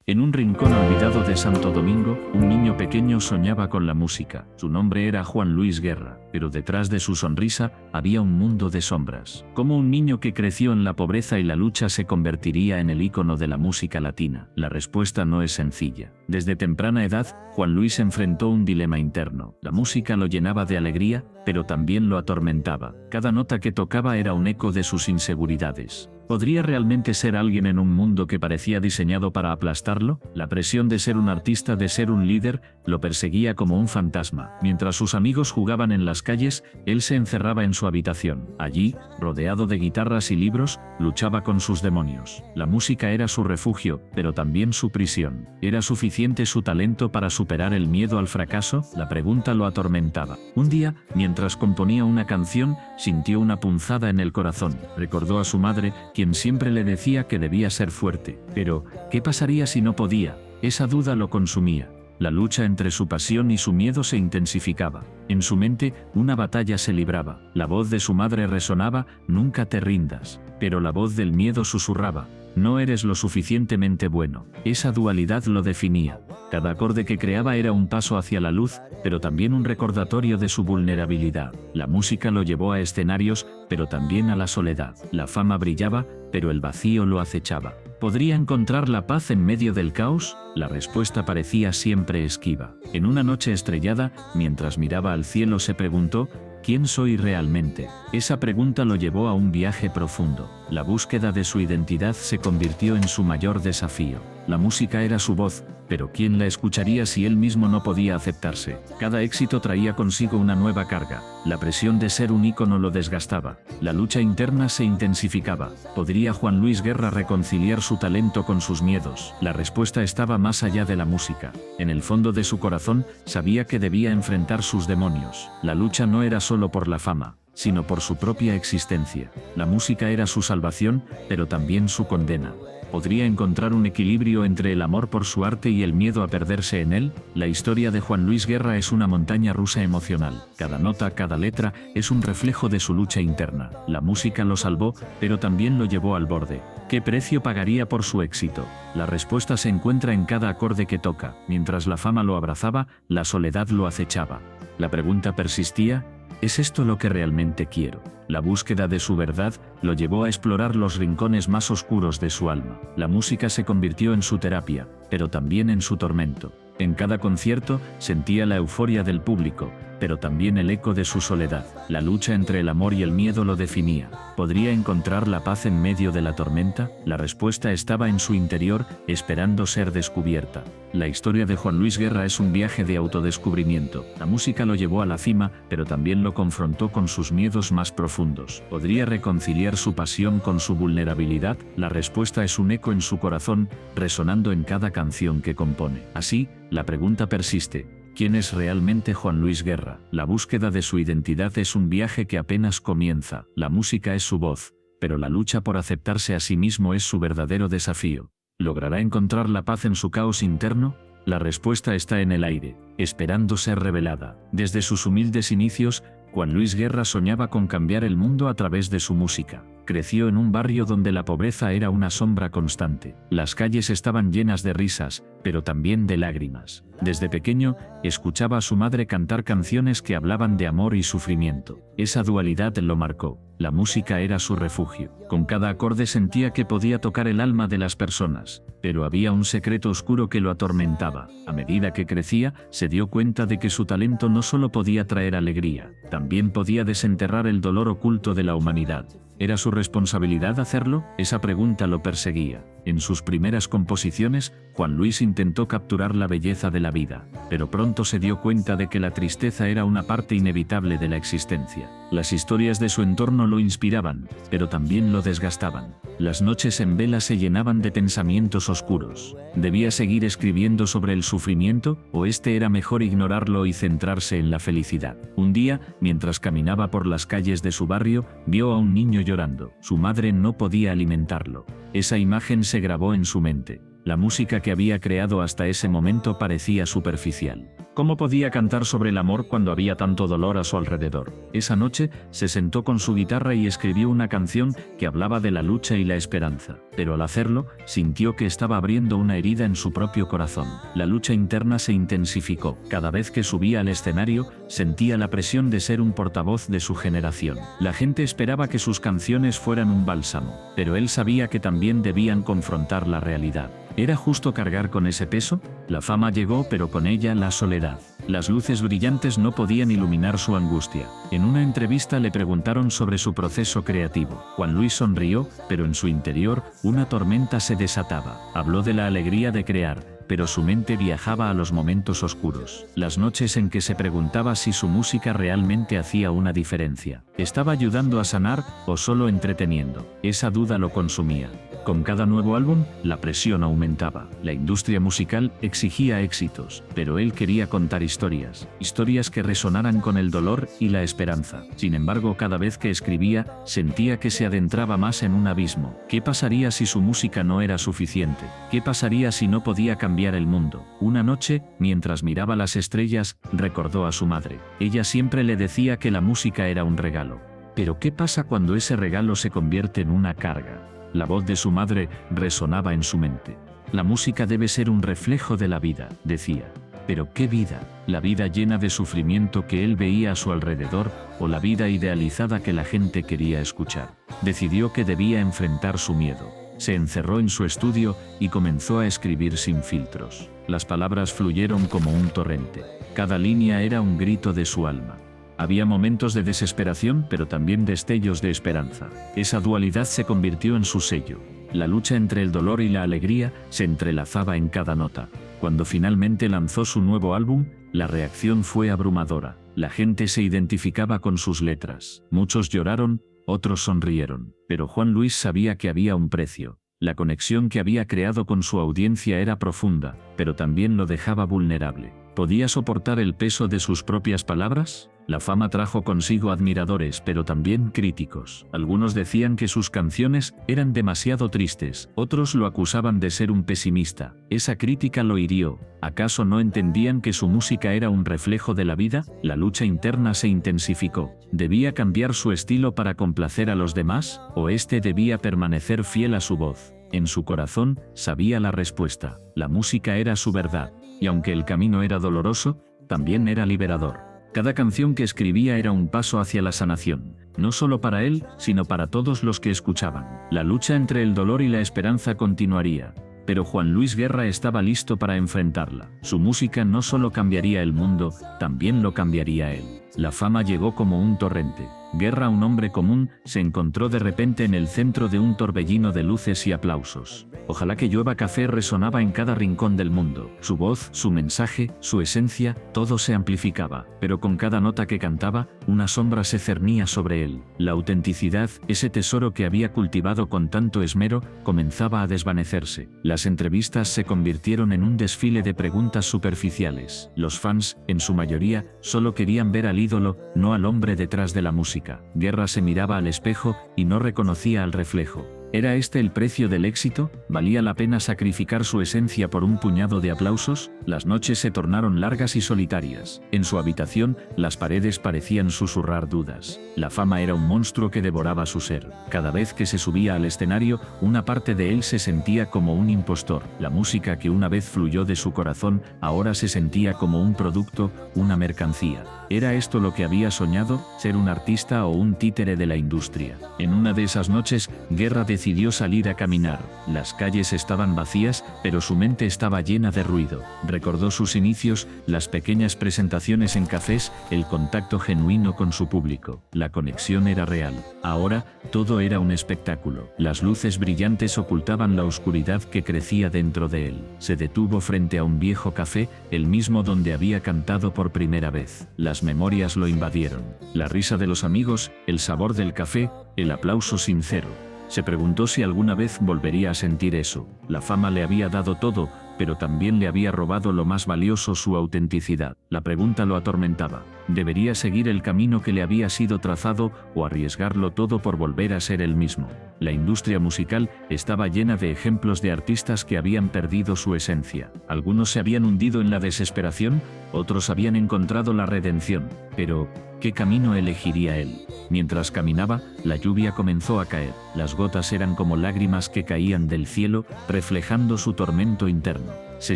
En un rincón olvidado de Santo Domingo, un niño pequeño soñaba con la música. Su nombre era Juan Luis Guerra, pero detrás de su sonrisa había un mundo de sombras. ¿Cómo un niño que creció en la pobreza y la lucha se convertiría en el ícono de la música latina? La respuesta no es sencilla. Desde temprana edad, Juan Luis enfrentó un dilema interno. La música lo llenaba de alegría, pero también lo atormentaba. Cada nota que tocaba era un eco de sus inseguridades. ¿Podría realmente ser alguien en un mundo que parecía diseñado para aplastarlo? La presión de ser un artista, de ser un líder, lo perseguía como un fantasma. Mientras sus amigos jugaban en las calles, él se encerraba en su habitación. Allí, rodeado de guitarras y libros, luchaba con sus demonios. La música era su refugio, pero también su prisión. ¿Era suficiente su talento para superar el miedo al fracaso? La pregunta lo atormentaba. Un día, mientras componía una canción, sintió una punzada en el corazón. Recordó a su madre, quien siempre le decía que debía ser fuerte. Pero, ¿qué pasaría si no podía? Esa duda lo consumía. La lucha entre su pasión y su miedo se intensificaba. En su mente, una batalla se libraba. La voz de su madre resonaba, nunca te rindas. Pero la voz del miedo susurraba, no eres lo suficientemente bueno. Esa dualidad lo definía. Cada acorde que creaba era un paso hacia la luz, pero también un recordatorio de su vulnerabilidad. La música lo llevó a escenarios, pero también a la soledad. La fama brillaba, pero el vacío lo acechaba. ¿Podría encontrar la paz en medio del caos? La respuesta parecía siempre esquiva. En una noche estrellada, mientras miraba al cielo, se preguntó, ¿quién soy realmente? Esa pregunta lo llevó a un viaje profundo. La búsqueda de su identidad se convirtió en su mayor desafío. La música era su voz, pero ¿quién la escucharía si él mismo no podía aceptarse? Cada éxito traía consigo una nueva carga. La presión de ser un ícono lo desgastaba. La lucha interna se intensificaba. ¿Podría Juan Luis Guerra reconciliar su talento con sus miedos? La respuesta estaba más allá de la música. En el fondo de su corazón, sabía que debía enfrentar sus demonios. La lucha no era solo por la fama, sino por su propia existencia. La música era su salvación, pero también su condena. ¿Podría encontrar un equilibrio entre el amor por su arte y el miedo a perderse en él? La historia de Juan Luis Guerra es una montaña rusa emocional. Cada nota, cada letra, es un reflejo de su lucha interna. La música lo salvó, pero también lo llevó al borde. ¿Qué precio pagaría por su éxito? La respuesta se encuentra en cada acorde que toca. Mientras la fama lo abrazaba, la soledad lo acechaba. La pregunta persistía, ¿es esto lo que realmente quiero? La búsqueda de su verdad lo llevó a explorar los rincones más oscuros de su alma. La música se convirtió en su terapia, pero también en su tormento. En cada concierto sentía la euforia del público, pero también el eco de su soledad. La lucha entre el amor y el miedo lo definía. ¿Podría encontrar la paz en medio de la tormenta? La respuesta estaba en su interior, esperando ser descubierta. La historia de Juan Luis Guerra es un viaje de autodescubrimiento. La música lo llevó a la cima, pero también lo confrontó con sus miedos más profundos. ¿Podría reconciliar su pasión con su vulnerabilidad? La respuesta es un eco en su corazón, resonando en cada canción que compone. Así, la pregunta persiste. ¿Quién es realmente Juan Luis Guerra? La búsqueda de su identidad es un viaje que apenas comienza. La música es su voz, pero la lucha por aceptarse a sí mismo es su verdadero desafío. ¿Logrará encontrar la paz en su caos interno? La respuesta está en el aire, esperando ser revelada. Desde sus humildes inicios, Juan Luis Guerra soñaba con cambiar el mundo a través de su música. Creció en un barrio donde la pobreza era una sombra constante. Las calles estaban llenas de risas, pero también de lágrimas. Desde pequeño, escuchaba a su madre cantar canciones que hablaban de amor y sufrimiento. Esa dualidad lo marcó. La música era su refugio. Con cada acorde sentía que podía tocar el alma de las personas, pero había un secreto oscuro que lo atormentaba. A medida que crecía, se dio cuenta de que su talento no solo podía traer alegría, también podía desenterrar el dolor oculto de la humanidad. ¿Era su responsabilidad hacerlo? Esa pregunta lo perseguía. En sus primeras composiciones, Juan Luis intentó capturar la belleza de la vida, pero pronto se dio cuenta de que la tristeza era una parte inevitable de la existencia. Las historias de su entorno lo inspiraban, pero también lo desgastaban. Las noches en vela se llenaban de pensamientos oscuros. ¿Debía seguir escribiendo sobre el sufrimiento, o era mejor ignorarlo y centrarse en la felicidad? Un día, mientras caminaba por las calles de su barrio, vio a un niño llorando. Su madre no podía alimentarlo. Esa imagen se grabó en su mente. La música que había creado hasta ese momento parecía superficial. ¿Cómo podía cantar sobre el amor cuando había tanto dolor a su alrededor? Esa noche se sentó con su guitarra y escribió una canción que hablaba de la lucha y la esperanza. Pero al hacerlo, sintió que estaba abriendo una herida en su propio corazón. La lucha interna se intensificó. Cada vez que subía al escenario, sentía la presión de ser un portavoz de su generación. La gente esperaba que sus canciones fueran un bálsamo, pero él sabía que también debían confrontar la realidad. ¿Era justo cargar con ese peso? La fama llegó, pero con ella la soledad. Las luces brillantes no podían iluminar su angustia. En una entrevista le preguntaron sobre su proceso creativo. Juan Luis sonrió, pero en su interior una tormenta se desataba. Habló de la alegría de crear, pero su mente viajaba a los momentos oscuros, las noches en que se preguntaba si su música realmente hacía una diferencia. ¿Estaba ayudando a sanar o solo entreteniendo? Esa duda lo consumía. Con cada nuevo álbum, la presión aumentaba. La industria musical exigía éxitos, pero él quería contar historias que resonaran con el dolor y la esperanza. Sin embargo, cada vez que escribía, sentía que se adentraba más en un abismo. ¿Qué pasaría si su música no era suficiente? ¿Qué pasaría si no podía cambiar el mundo? Una noche, mientras miraba las estrellas, recordó a su madre. Ella siempre le decía que la música era un regalo. Pero ¿qué pasa cuando ese regalo se convierte en una carga? La voz de su madre resonaba en su mente. La música debe ser un reflejo de la vida, decía. Pero ¿qué vida? ¿La vida llena de sufrimiento que él veía a su alrededor o la vida idealizada que la gente quería escuchar? Decidió que debía enfrentar su miedo. Se encerró en su estudio y comenzó a escribir sin filtros. Las palabras fluyeron como un torrente. Cada línea era un grito de su alma. Había momentos de desesperación, pero también destellos de esperanza. Esa dualidad se convirtió en su sello. La lucha entre el dolor y la alegría se entrelazaba en cada nota. Cuando finalmente lanzó su nuevo álbum, la reacción fue abrumadora. La gente se identificaba con sus letras. Muchos lloraron, otros sonrieron. Pero Juan Luis sabía que había un precio. La conexión que había creado con su audiencia era profunda, pero también lo dejaba vulnerable. ¿Podía soportar el peso de sus propias palabras? La fama trajo consigo admiradores, pero también críticos. Algunos decían que sus canciones eran demasiado tristes, otros lo acusaban de ser un pesimista. Esa crítica lo hirió. ¿Acaso no entendían que su música era un reflejo de la vida? La lucha interna se intensificó. ¿Debía cambiar su estilo para complacer a los demás? ¿O este debía permanecer fiel a su voz? En su corazón, sabía la respuesta. La música era su verdad. Y aunque el camino era doloroso, también era liberador. Cada canción que escribía era un paso hacia la sanación, no solo para él, sino para todos los que escuchaban. La lucha entre el dolor y la esperanza continuaría, pero Juan Luis Guerra estaba listo para enfrentarla. Su música no solo cambiaría el mundo, también lo cambiaría él. La fama llegó como un torrente. Guerra, un hombre común, se encontró de repente en el centro de un torbellino de luces y aplausos. Ojalá que llueva café resonaba en cada rincón del mundo. Su voz, su mensaje, su esencia, todo se amplificaba. Pero con cada nota que cantaba, una sombra se cernía sobre él. La autenticidad, ese tesoro que había cultivado con tanto esmero, comenzaba a desvanecerse. Las entrevistas se convirtieron en un desfile de preguntas superficiales. Los fans, en su mayoría, solo querían ver al ídolo, no al hombre detrás de la música. Guerra se miraba al espejo y no reconocía al reflejo. ¿Era este el precio del éxito? ¿Valía la pena sacrificar su esencia por un puñado de aplausos? Las noches se tornaron largas y solitarias. En su habitación, las paredes parecían susurrar dudas. La fama era un monstruo que devoraba su ser. Cada vez que se subía al escenario, una parte de él se sentía como un impostor. La música que una vez fluyó de su corazón, ahora se sentía como un producto, una mercancía. ¿Era esto lo que había soñado? ¿Ser un artista o un títere de la industria? En una de esas noches, Guerra decidió salir a caminar. Las calles estaban vacías, pero su mente estaba llena de ruido. Recordó sus inicios, las pequeñas presentaciones en cafés, el contacto genuino con su público. La conexión era real. Ahora, todo era un espectáculo. Las luces brillantes ocultaban la oscuridad que crecía dentro de él. Se detuvo frente a un viejo café, el mismo donde había cantado por primera vez. Las memorias lo invadieron. La risa de los amigos, el sabor del café, el aplauso sincero. Se preguntó si alguna vez volvería a sentir eso. La fama le había dado todo, pero también le había robado lo más valioso, su autenticidad. La pregunta lo atormentaba. ¿Debería seguir el camino que le había sido trazado o arriesgarlo todo por volver a ser él mismo? La industria musical estaba llena de ejemplos de artistas que habían perdido su esencia. Algunos se habían hundido en la desesperación, otros habían encontrado la redención. Pero, ¿qué camino elegiría él? Mientras caminaba, la lluvia comenzó a caer. Las gotas eran como lágrimas que caían del cielo, reflejando su tormento interno. Se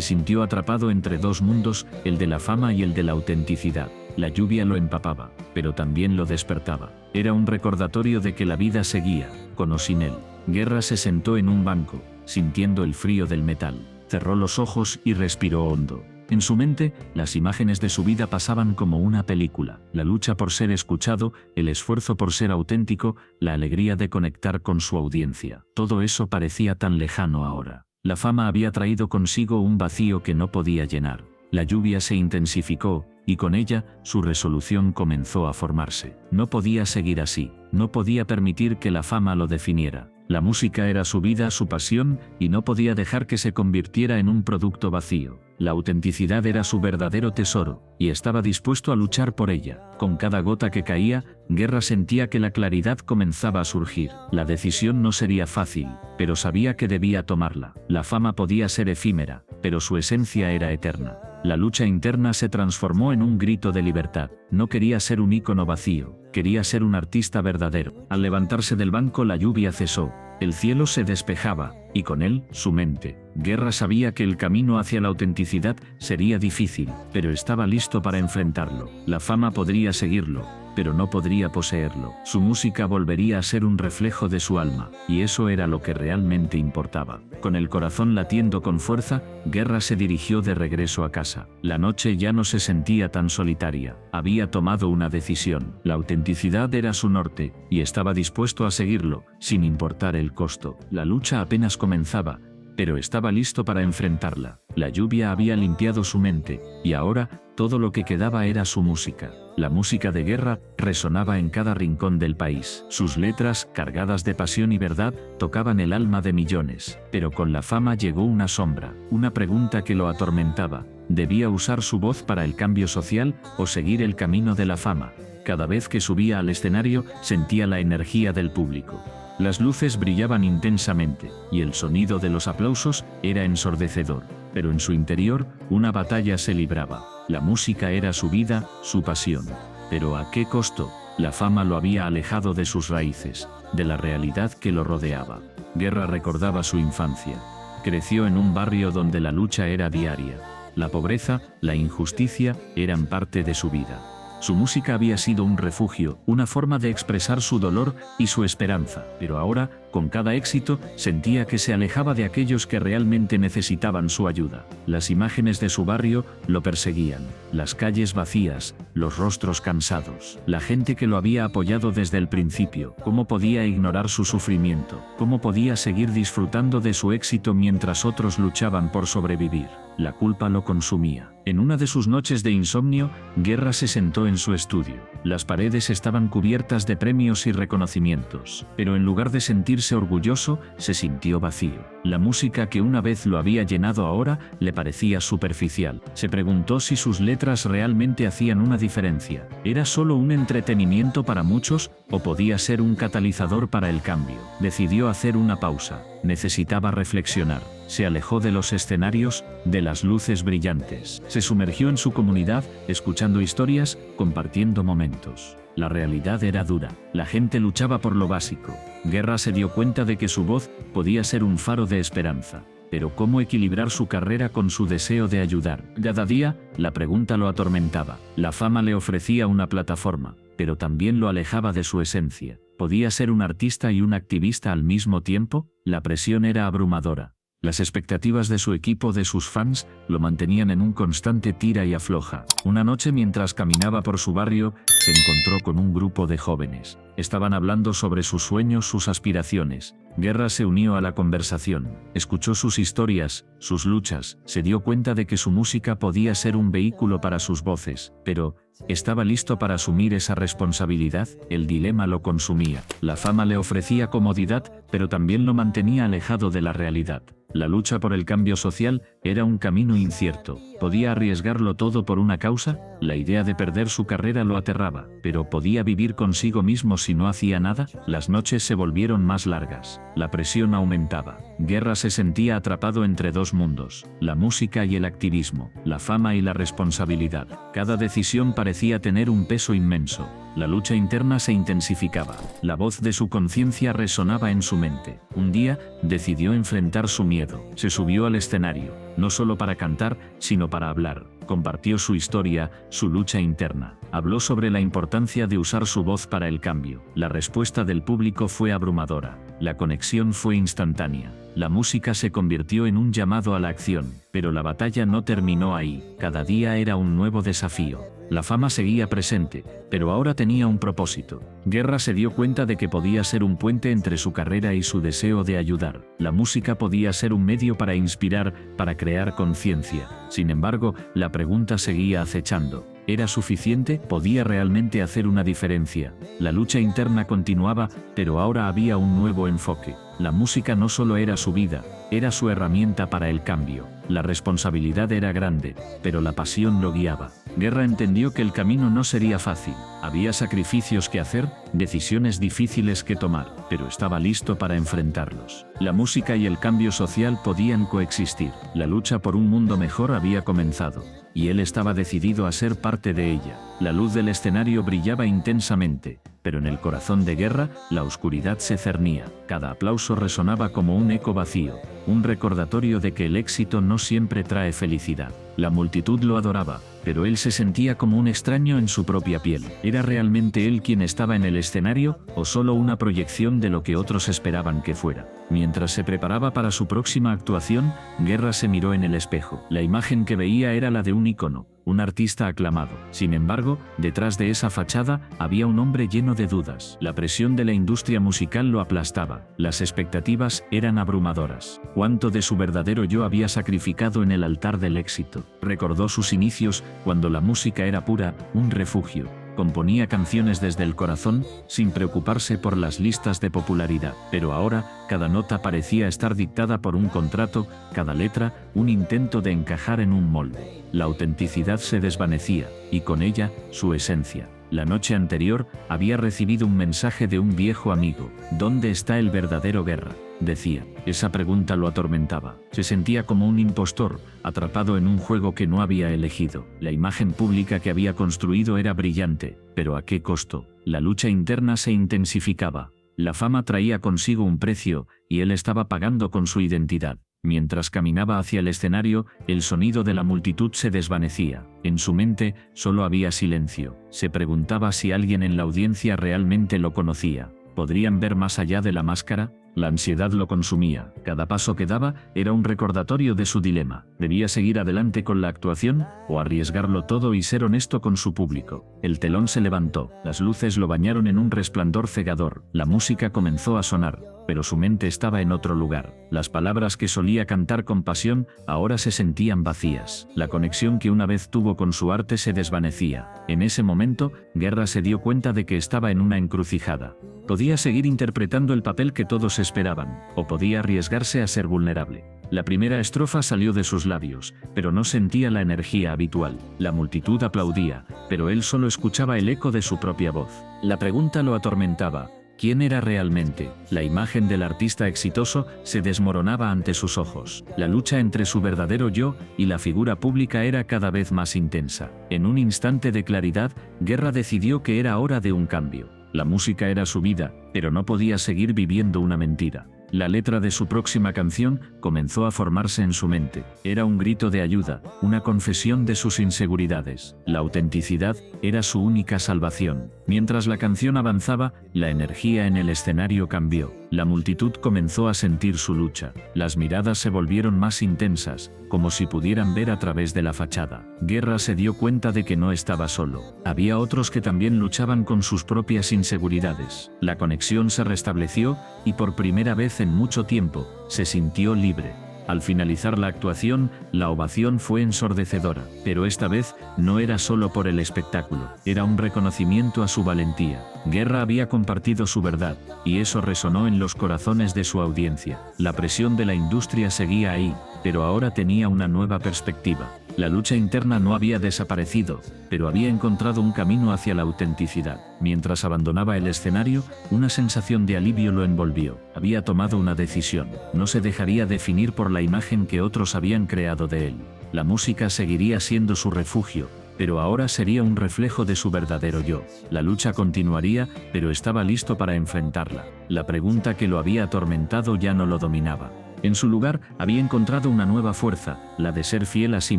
sintió atrapado entre dos mundos, el de la fama y el de la autenticidad. La lluvia lo empapaba, pero también lo despertaba. Era un recordatorio de que la vida seguía, con o sin él. Guerra se sentó en un banco, sintiendo el frío del metal. Cerró los ojos y respiró hondo. En su mente, las imágenes de su vida pasaban como una película. La lucha por ser escuchado, el esfuerzo por ser auténtico, la alegría de conectar con su audiencia. Todo eso parecía tan lejano ahora. La fama había traído consigo un vacío que no podía llenar. La lluvia se intensificó, y con ella, su resolución comenzó a formarse. No podía seguir así. No podía permitir que la fama lo definiera. La música era su vida, su pasión, y no podía dejar que se convirtiera en un producto vacío. La autenticidad era su verdadero tesoro, y estaba dispuesto a luchar por ella. Con cada gota que caía, Guerra sentía que la claridad comenzaba a surgir. La decisión no sería fácil, pero sabía que debía tomarla. La fama podía ser efímera, pero su esencia era eterna. La lucha interna se transformó en un grito de libertad. No quería ser un ícono vacío, quería ser un artista verdadero. Al levantarse del banco, la lluvia cesó. El cielo se despejaba, y con él, su mente. Guerra sabía que el camino hacia la autenticidad sería difícil, pero estaba listo para enfrentarlo. La fama podría seguirlo, pero no podría poseerlo. Su música volvería a ser un reflejo de su alma, y eso era lo que realmente importaba. Con el corazón latiendo con fuerza, Guerra se dirigió de regreso a casa. La noche ya no se sentía tan solitaria. Había tomado una decisión. La autenticidad era su norte, y estaba dispuesto a seguirlo, sin importar el costo. La lucha apenas comenzaba, pero estaba listo para enfrentarla. La lluvia había limpiado su mente, y ahora, todo lo que quedaba era su música. La música de Guerra resonaba en cada rincón del país. Sus letras, cargadas de pasión y verdad, tocaban el alma de millones. Pero con la fama llegó una sombra, una pregunta que lo atormentaba. ¿Debía usar su voz para el cambio social o seguir el camino de la fama? Cada vez que subía al escenario, sentía la energía del público. Las luces brillaban intensamente, y el sonido de los aplausos era ensordecedor. Pero en su interior, una batalla se libraba. La música era su vida, su pasión. Pero ¿a qué costo? La fama lo había alejado de sus raíces, de la realidad que lo rodeaba. Guerra recordaba su infancia. Creció en un barrio donde la lucha era diaria. La pobreza, la injusticia, eran parte de su vida. Su música había sido un refugio, una forma de expresar su dolor y su esperanza, pero ahora, con cada éxito, sentía que se alejaba de aquellos que realmente necesitaban su ayuda. Las imágenes de su barrio lo perseguían, las calles vacías, los rostros cansados, la gente que lo había apoyado desde el principio. ¿Cómo podía ignorar su sufrimiento? ¿Cómo podía seguir disfrutando de su éxito mientras otros luchaban por sobrevivir? La culpa lo consumía. En una de sus noches de insomnio, Guerra se sentó en su estudio. Las paredes estaban cubiertas de premios y reconocimientos, pero en lugar de sentirse orgulloso, se sintió vacío. La música que una vez lo había llenado ahora le parecía superficial. Se preguntó si sus letras realmente hacían una diferencia. ¿Era solo un entretenimiento para muchos o podía ser un catalizador para el cambio? Decidió hacer una pausa. Necesitaba reflexionar. Se alejó de los escenarios, de las luces brillantes. Se sumergió en su comunidad, escuchando historias, compartiendo momentos. La realidad era dura. La gente luchaba por lo básico. Guerra se dio cuenta de que su voz podía ser un faro de esperanza. Pero ¿cómo equilibrar su carrera con su deseo de ayudar? Cada día, la pregunta lo atormentaba. La fama le ofrecía una plataforma, pero también lo alejaba de su esencia. ¿Podía ser un artista y un activista al mismo tiempo? La presión era abrumadora. Las expectativas de su equipo, de sus fans, lo mantenían en un constante tira y afloja. Una noche, mientras caminaba por su barrio, se encontró con un grupo de jóvenes. Estaban hablando sobre sus sueños, sus aspiraciones. Guerra se unió a la conversación. Escuchó sus historias, sus luchas. Se dio cuenta de que su música podía ser un vehículo para sus voces. Pero, ¿estaba listo para asumir esa responsabilidad? El dilema lo consumía. La fama le ofrecía comodidad, pero también lo mantenía alejado de la realidad. La lucha por el cambio social Era un camino incierto. ¿Podía arriesgarlo todo por una causa? La idea de perder su carrera lo aterraba, pero ¿podía vivir consigo mismo si no hacía nada? Las noches se volvieron más largas. La presión aumentaba. Guerra se sentía atrapado entre dos mundos, la música y el activismo, la fama y la responsabilidad. Cada decisión parecía tener un peso inmenso. La lucha interna se intensificaba. La voz de su conciencia resonaba en su mente. Un día, decidió enfrentar su miedo. Se subió al escenario, no solo para cantar, sino para hablar. Compartió su historia, su lucha interna. Habló sobre la importancia de usar su voz para el cambio. La respuesta del público fue abrumadora. La conexión fue instantánea. La música se convirtió en un llamado a la acción, pero la batalla no terminó ahí. Cada día era un nuevo desafío. La fama seguía presente, pero ahora tenía un propósito. Guerra se dio cuenta de que podía ser un puente entre su carrera y su deseo de ayudar. La música podía ser un medio para inspirar, para crear conciencia. Sin embargo, la pregunta seguía acechando. ¿Era suficiente? ¿Podía realmente hacer una diferencia? La lucha interna continuaba, pero ahora había un nuevo enfoque. La música no solo era su vida, era su herramienta para el cambio. La responsabilidad era grande, pero la pasión lo guiaba. Guerra entendió que el camino no sería fácil. Había sacrificios que hacer, decisiones difíciles que tomar, pero estaba listo para enfrentarlos. La música y el cambio social podían coexistir. La lucha por un mundo mejor había comenzado, y él estaba decidido a ser parte de ella. La luz del escenario brillaba intensamente, pero en el corazón de Guerra, la oscuridad se cernía. Cada aplauso resonaba como un eco vacío, un recordatorio de que el éxito no siempre trae felicidad. La multitud lo adoraba, pero él se sentía como un extraño en su propia piel. ¿Era realmente él quien estaba en el escenario, o solo una proyección de lo que otros esperaban que fuera? Mientras se preparaba para su próxima actuación, Guerra se miró en el espejo. La imagen que veía era la de un ícono, un artista aclamado. Sin embargo, detrás de esa fachada había un hombre lleno de dudas. La presión de la industria musical lo aplastaba. Las expectativas eran abrumadoras. ¿Cuánto de su verdadero yo había sacrificado en el altar del éxito? Recordó sus inicios, cuando la música era pura, un refugio. Componía canciones desde el corazón, sin preocuparse por las listas de popularidad. Pero ahora, cada nota parecía estar dictada por un contrato, cada letra, un intento de encajar en un molde. La autenticidad se desvanecía, y con ella, su esencia. La noche anterior, había recibido un mensaje de un viejo amigo. ¿Dónde está el verdadero Guerra?, decía. Esa pregunta lo atormentaba. Se sentía como un impostor, atrapado en un juego que no había elegido. La imagen pública que había construido era brillante, pero ¿a qué costo? La lucha interna se intensificaba. La fama traía consigo un precio, y él estaba pagando con su identidad. Mientras caminaba hacia el escenario, el sonido de la multitud se desvanecía. En su mente, solo había silencio. Se preguntaba si alguien en la audiencia realmente lo conocía. ¿Podrían ver más allá de la máscara? La ansiedad lo consumía. Cada paso que daba era un recordatorio de su dilema. ¿Debía seguir adelante con la actuación o arriesgarlo todo y ser honesto con su público? El telón se levantó. Las luces lo bañaron en un resplandor cegador. La música comenzó a sonar, pero su mente estaba en otro lugar. Las palabras que solía cantar con pasión ahora se sentían vacías. La conexión que una vez tuvo con su arte se desvanecía. En ese momento, Guerra se dio cuenta de que estaba en una encrucijada. Podía seguir interpretando el papel que todos esperaban, o podía arriesgarse a ser vulnerable. La primera estrofa salió de sus labios, pero no sentía la energía habitual. La multitud aplaudía, pero él solo escuchaba el eco de su propia voz. La pregunta lo atormentaba. ¿Quién era realmente? La imagen del artista exitoso se desmoronaba ante sus ojos. La lucha entre su verdadero yo y la figura pública era cada vez más intensa. En un instante de claridad, Guerra decidió que era hora de un cambio. La música era su vida, pero no podía seguir viviendo una mentira. La letra de su próxima canción comenzó a formarse en su mente. Era un grito de ayuda, una confesión de sus inseguridades. La autenticidad era su única salvación. Mientras la canción avanzaba, la energía en el escenario cambió. La multitud comenzó a sentir su lucha. Las miradas se volvieron más intensas, como si pudieran ver a través de la fachada. Guerra se dio cuenta de que no estaba solo. Había otros que también luchaban con sus propias inseguridades. La conexión se restableció, y por primera vez en mucho tiempo, se sintió libre. Al finalizar la actuación, la ovación fue ensordecedora, pero esta vez no era solo por el espectáculo, era un reconocimiento a su valentía. Guerra había compartido su verdad, y eso resonó en los corazones de su audiencia. La presión de la industria seguía ahí, pero ahora tenía una nueva perspectiva. La lucha interna no había desaparecido, pero había encontrado un camino hacia la autenticidad. Mientras abandonaba el escenario, una sensación de alivio lo envolvió. Había tomado una decisión. No se dejaría definir por la imagen que otros habían creado de él. La música seguiría siendo su refugio, pero ahora sería un reflejo de su verdadero yo. La lucha continuaría, pero estaba listo para enfrentarla. La pregunta que lo había atormentado ya no lo dominaba. En su lugar, había encontrado una nueva fuerza, la de ser fiel a sí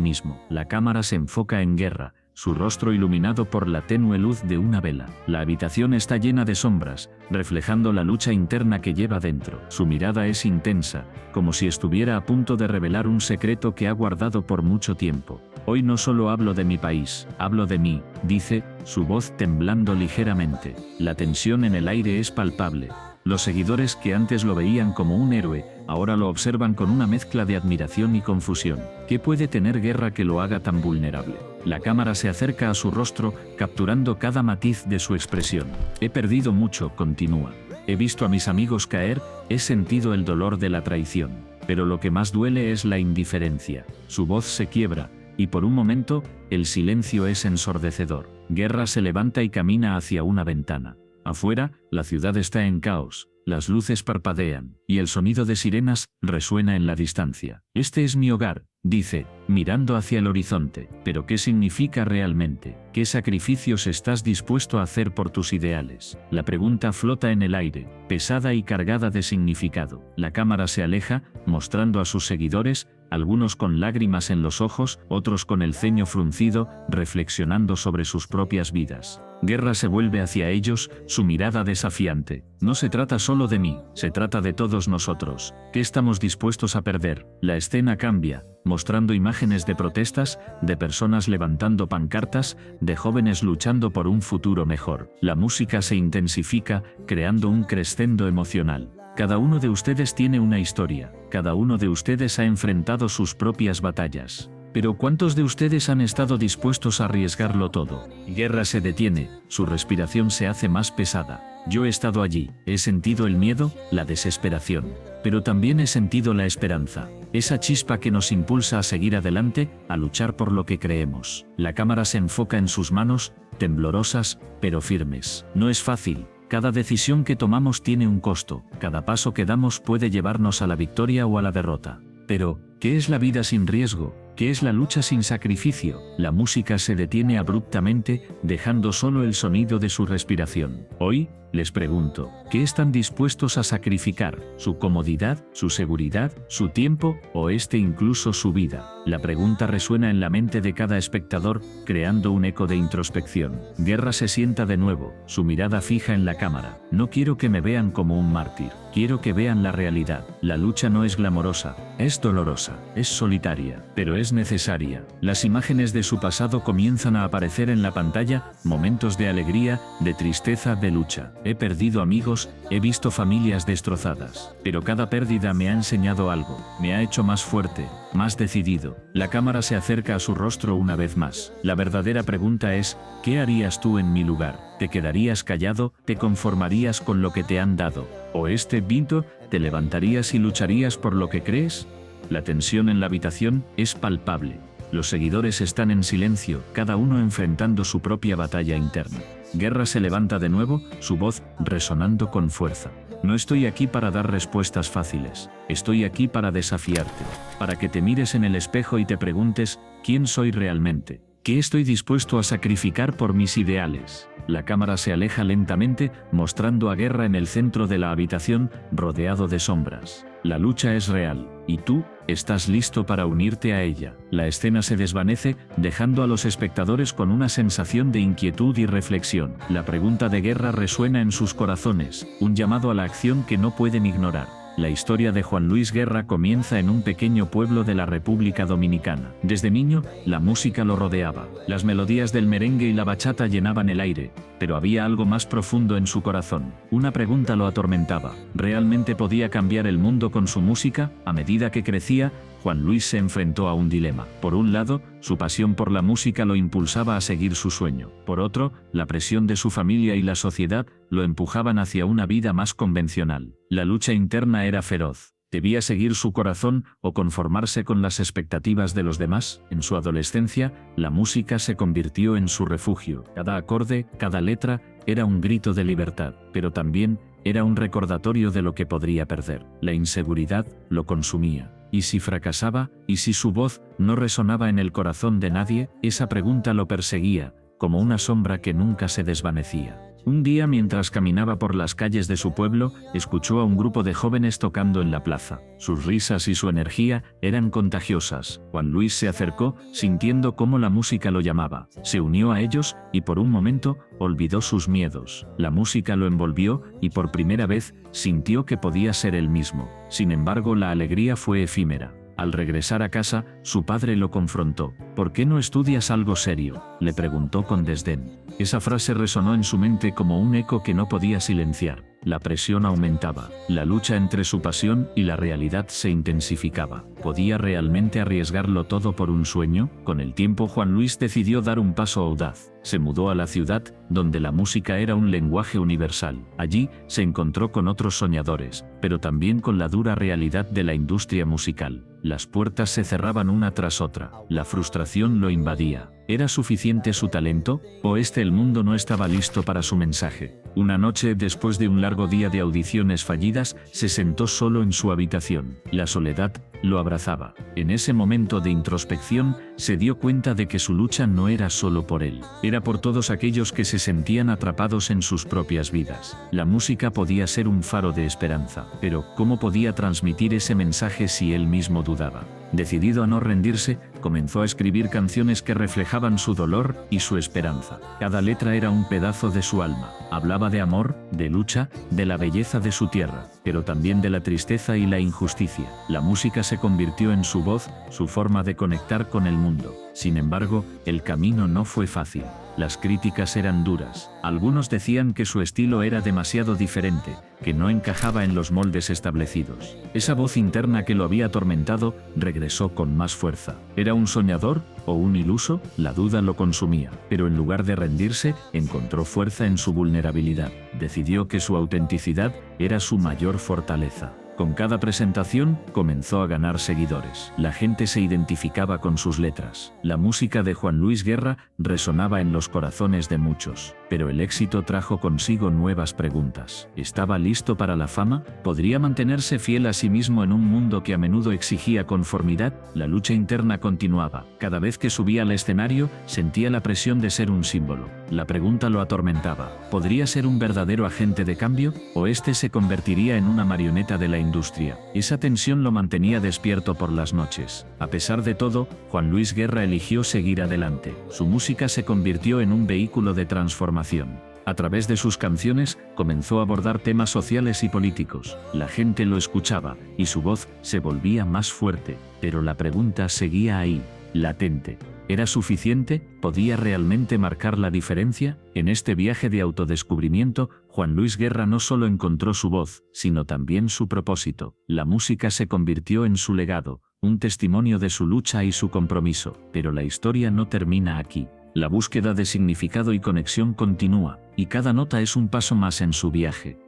mismo. La cámara se enfoca en Guerra, su rostro iluminado por la tenue luz de una vela. La habitación está llena de sombras, reflejando la lucha interna que lleva dentro. Su mirada es intensa, como si estuviera a punto de revelar un secreto que ha guardado por mucho tiempo. Hoy no solo hablo de mi país, hablo de mí, dice, su voz temblando ligeramente. La tensión en el aire es palpable. Los seguidores que antes lo veían como un héroe, ahora lo observan con una mezcla de admiración y confusión. ¿Qué puede tener Guerra que lo haga tan vulnerable? La cámara se acerca a su rostro, capturando cada matiz de su expresión. He perdido mucho, continúa. He visto a mis amigos caer, he sentido el dolor de la traición. Pero lo que más duele es la indiferencia. Su voz se quiebra, y por un momento, el silencio es ensordecedor. Guerra se levanta y camina hacia una ventana. Afuera, la ciudad está en caos, las luces parpadean, y el sonido de sirenas resuena en la distancia. Este es mi hogar, dice, mirando hacia el horizonte. Pero ¿qué significa realmente? ¿Qué sacrificios estás dispuesto a hacer por tus ideales? La pregunta flota en el aire, pesada y cargada de significado. La cámara se aleja, mostrando a sus seguidores, algunos con lágrimas en los ojos, otros con el ceño fruncido, reflexionando sobre sus propias vidas. Guerra se vuelve hacia ellos, su mirada desafiante. No se trata solo de mí, se trata de todos nosotros. ¿Qué estamos dispuestos a perder? La escena cambia, mostrando imágenes de protestas, de personas levantando pancartas, de jóvenes luchando por un futuro mejor. La música se intensifica, creando un crescendo emocional. Cada uno de ustedes tiene una historia, cada uno de ustedes ha enfrentado sus propias batallas. Pero ¿cuántos de ustedes han estado dispuestos a arriesgarlo todo? Guerra se detiene, su respiración se hace más pesada. Yo he estado allí, he sentido el miedo, la desesperación, pero también he sentido la esperanza, esa chispa que nos impulsa a seguir adelante, a luchar por lo que creemos. La cámara se enfoca en sus manos, temblorosas, pero firmes. No es fácil. Cada decisión que tomamos tiene un costo, cada paso que damos puede llevarnos a la victoria o a la derrota. Pero, ¿qué es la vida sin riesgo? ¿Qué es la lucha sin sacrificio? La música se detiene abruptamente, dejando solo el sonido de su respiración. Hoy, les pregunto, ¿qué están dispuestos a sacrificar? ¿Su comodidad, su seguridad, su tiempo o incluso su vida? La pregunta resuena en la mente de cada espectador, creando un eco de introspección. Guerra se sienta de nuevo, su mirada fija en la cámara. No quiero que me vean como un mártir, quiero que vean la realidad. La lucha no es glamorosa, es dolorosa, es solitaria, pero es necesaria. Las imágenes de su pasado comienzan a aparecer en la pantalla, momentos de alegría, de tristeza, de lucha. He perdido amigos, he visto familias destrozadas, pero cada pérdida me ha enseñado algo, me ha hecho más fuerte, más decidido. La cámara se acerca a su rostro una vez más. La verdadera pregunta es, ¿qué harías tú en mi lugar? ¿Te quedarías callado? ¿Te conformarías con lo que te han dado? ¿O Vinto, te levantarías y lucharías por lo que crees? La tensión en la habitación es palpable. Los seguidores están en silencio, cada uno enfrentando su propia batalla interna. Guerra se levanta de nuevo, su voz resonando con fuerza. No estoy aquí para dar respuestas fáciles. Estoy aquí para desafiarte, para que te mires en el espejo y te preguntes, ¿quién soy realmente? ¿Qué estoy dispuesto a sacrificar por mis ideales? La cámara se aleja lentamente, mostrando a Guerra en el centro de la habitación, rodeado de sombras. La lucha es real, y tú, estás listo para unirte a ella. La escena se desvanece, dejando a los espectadores con una sensación de inquietud y reflexión. La pregunta de Guerra resuena en sus corazones, un llamado a la acción que no pueden ignorar. La historia de Juan Luis Guerra comienza en un pequeño pueblo de la República Dominicana. Desde niño, la música lo rodeaba. Las melodías del merengue y la bachata llenaban el aire, pero había algo más profundo en su corazón. Una pregunta lo atormentaba. ¿Realmente podía cambiar el mundo con su música? A medida que crecía, Juan Luis se enfrentó a un dilema. Por un lado, su pasión por la música lo impulsaba a seguir su sueño. Por otro, la presión de su familia y la sociedad lo empujaban hacia una vida más convencional. La lucha interna era feroz. ¿Debía seguir su corazón o conformarse con las expectativas de los demás? En su adolescencia, la música se convirtió en su refugio. Cada acorde, cada letra, era un grito de libertad, pero también era un recordatorio de lo que podría perder. La inseguridad lo consumía. ¿Y si fracasaba? ¿Y si su voz no resonaba en el corazón de nadie? Esa pregunta lo perseguía, como una sombra que nunca se desvanecía. Un día, mientras caminaba por las calles de su pueblo, escuchó a un grupo de jóvenes tocando en la plaza. Sus risas y su energía eran contagiosas. Juan Luis se acercó, sintiendo cómo la música lo llamaba. Se unió a ellos y por un momento olvidó sus miedos. La música lo envolvió y por primera vez sintió que podía ser él mismo. Sin embargo, la alegría fue efímera. Al regresar a casa, su padre lo confrontó. ¿Por qué no estudias algo serio?, le preguntó con desdén. Esa frase resonó en su mente como un eco que no podía silenciar. La presión aumentaba. La lucha entre su pasión y la realidad se intensificaba. ¿Podía realmente arriesgarlo todo por un sueño? Con el tiempo, Juan Luis decidió dar un paso audaz. Se mudó a la ciudad, donde la música era un lenguaje universal. Allí se encontró con otros soñadores, pero también con la dura realidad de la industria musical. Las puertas se cerraban una tras otra. La frustración lo invadía. ¿Era suficiente su talento? ¿O el mundo no estaba listo para su mensaje? Una noche, después de un largo día de audiciones fallidas, se sentó solo en su habitación. La soledad lo abrazaba. En ese momento de introspección, se dio cuenta de que su lucha no era solo por él. Era por todos aquellos que se sentían atrapados en sus propias vidas. La música podía ser un faro de esperanza, pero ¿cómo podía transmitir ese mensaje si él mismo dudaba? Decidido a no rendirse, comenzó a escribir canciones que reflejaban su dolor y su esperanza. Cada letra era un pedazo de su alma. Hablaba de amor, de lucha, de la belleza de su tierra, pero también de la tristeza y la injusticia. La música se convirtió en su voz, su forma de conectar con el mundo. Sin embargo, el camino no fue fácil. Las críticas eran duras. Algunos decían que su estilo era demasiado diferente, que no encajaba en los moldes establecidos. Esa voz interna que lo había atormentado regresó con más fuerza. ¿Era un soñador o un iluso? La duda lo consumía, pero en lugar de rendirse, encontró fuerza en su vulnerabilidad. Decidió que su autenticidad era su mayor fortaleza. Con cada presentación, comenzó a ganar seguidores. La gente se identificaba con sus letras. La música de Juan Luis Guerra resonaba en los corazones de muchos. Pero el éxito trajo consigo nuevas preguntas. ¿Estaba listo para la fama? ¿Podría mantenerse fiel a sí mismo en un mundo que a menudo exigía conformidad? La lucha interna continuaba. Cada vez que subía al escenario, sentía la presión de ser un símbolo. La pregunta lo atormentaba. ¿Podría ser un verdadero agente de cambio? ¿O se convertiría en una marioneta de la industria? Esa tensión lo mantenía despierto por las noches. A pesar de todo, Juan Luis Guerra eligió seguir adelante. Su música se convirtió en un vehículo de transformación. A través de sus canciones, comenzó a abordar temas sociales y políticos. La gente lo escuchaba, y su voz se volvía más fuerte. Pero la pregunta seguía ahí, latente. ¿Era suficiente? ¿Podía realmente marcar la diferencia? En este viaje de autodescubrimiento, Juan Luis Guerra no solo encontró su voz, sino también su propósito. La música se convirtió en su legado, un testimonio de su lucha y su compromiso. Pero la historia no termina aquí. La búsqueda de significado y conexión continúa, y cada nota es un paso más en su viaje.